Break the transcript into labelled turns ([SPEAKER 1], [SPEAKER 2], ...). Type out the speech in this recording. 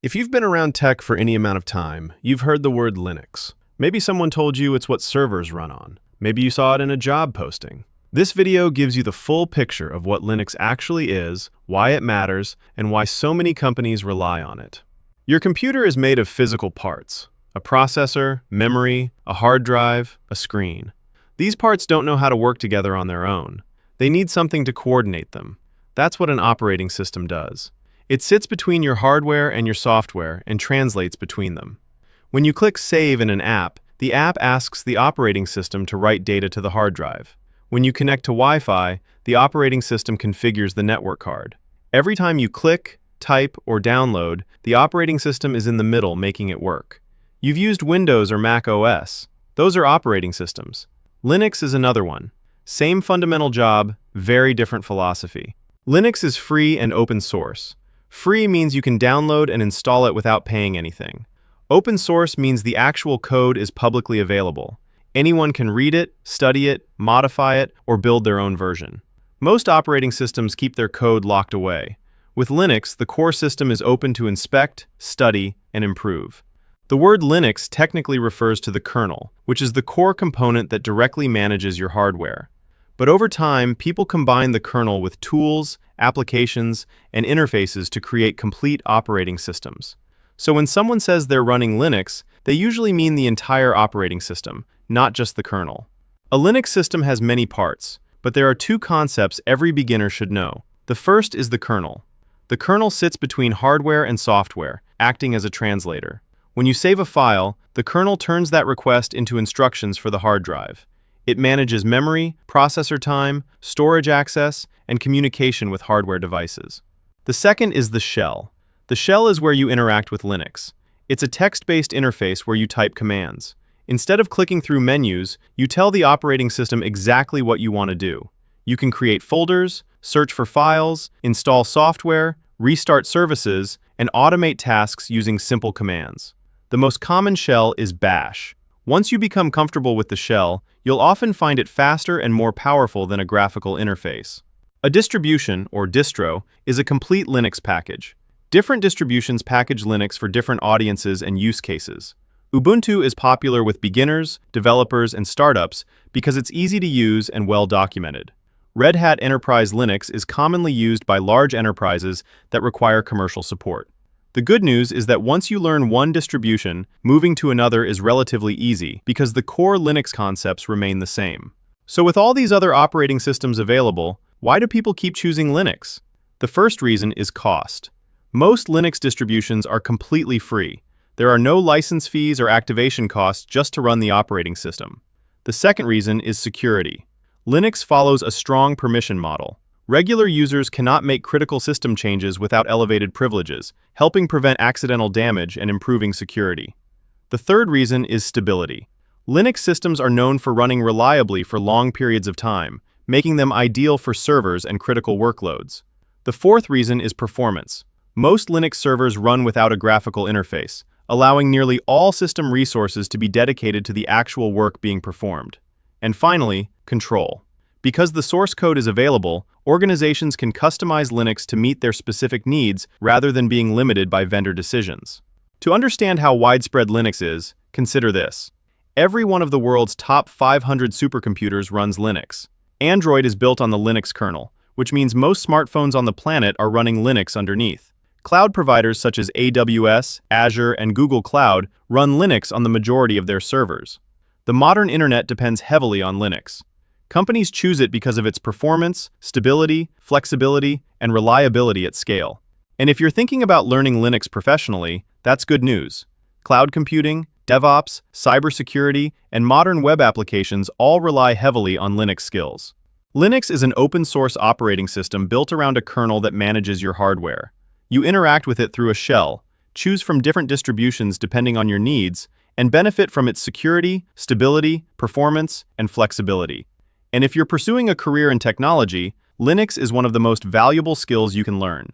[SPEAKER 1] If you've been around tech for any amount of time, you've heard the word Linux. Maybe someone told you it's what servers run on. Maybe you saw it in a job posting. This video gives you the full picture of what Linux actually is, why it matters, and why so many companies rely on it. Your computer is made of physical parts: a processor, memory, a hard drive, a screen. These parts don't know how to work together on their own. They need something to coordinate them. That's what an operating system does. It sits between your hardware and your software and translates between them. When you click Save in an app, the app asks the operating system to write data to the hard drive. When you connect to Wi-Fi, the operating system configures the network card. Every time you click, type, or download, the operating system is in the middle making it work. You've used Windows or macOS. Those are operating systems. Linux is another one. Same fundamental job, very different philosophy. Linux is free and open source. Free means you can download and install it without paying anything. Open source means the actual code is publicly available. Anyone can read it, study it, modify it, or build their own version. Most operating systems keep their code locked away. With Linux, the core system is open to inspect, study, and improve. The word Linux technically refers to the kernel, which is the core component that directly manages your hardware. But over time, people combine the kernel with tools, applications, and interfaces to create complete operating systems. So when someone says they're running Linux, they usually mean the entire operating system, not just the kernel. A Linux system has many parts, but there are two concepts every beginner should know. The first is the kernel. The kernel sits between hardware and software, acting as a translator. When you save a file, the kernel turns that request into instructions for the hard drive. It manages memory, processor time, storage access, and communication with hardware devices. The second is the shell. The shell is where you interact with Linux. It's a text-based interface where you type commands. Instead of clicking through menus, you tell the operating system exactly what you want to do. You can create folders, search for files, install software, restart services, and automate tasks using simple commands. The most common shell is Bash. Once you become comfortable with the shell, you'll often find it faster and more powerful than a graphical interface. A distribution, or distro, is a complete Linux package. Different distributions package Linux for different audiences and use cases. Ubuntu is popular with beginners, developers, and startups because it's easy to use and well documented. Red Hat Enterprise Linux is commonly used by large enterprises that require commercial support. The good news is that once you learn one distribution, moving to another is relatively easy because the core Linux concepts remain the same. So with all these other operating systems available, why do people keep choosing Linux? The first reason is cost. Most Linux distributions are completely free. There are no license fees or activation costs just to run the operating system. The second reason is security. Linux follows a strong permission model. Regular users cannot make critical system changes without elevated privileges, helping prevent accidental damage and improving security. The third reason is stability. Linux systems are known for running reliably for long periods of time, making them ideal for servers and critical workloads. The fourth reason is performance. Most Linux servers run without a graphical interface, allowing nearly all system resources to be dedicated to the actual work being performed. And finally, control. Because the source code is available, organizations can customize Linux to meet their specific needs rather than being limited by vendor decisions. To understand how widespread Linux is, consider this. Every one of the world's top 500 supercomputers runs Linux. Android is built on the Linux kernel, which means most smartphones on the planet are running Linux underneath. Cloud providers such as AWS, Azure, and Google Cloud run Linux on the majority of their servers. The modern internet depends heavily on Linux. Companies choose it because of its performance, stability, flexibility, and reliability at scale. And if you're thinking about learning Linux professionally, that's good news. Cloud computing, DevOps, cybersecurity, and modern web applications all rely heavily on Linux skills. Linux is an open-source operating system built around a kernel that manages your hardware. You interact with it through a shell, choose from different distributions depending on your needs, and benefit from its security, stability, performance, and flexibility. And if you're pursuing a career in technology, Linux is one of the most valuable skills you can learn.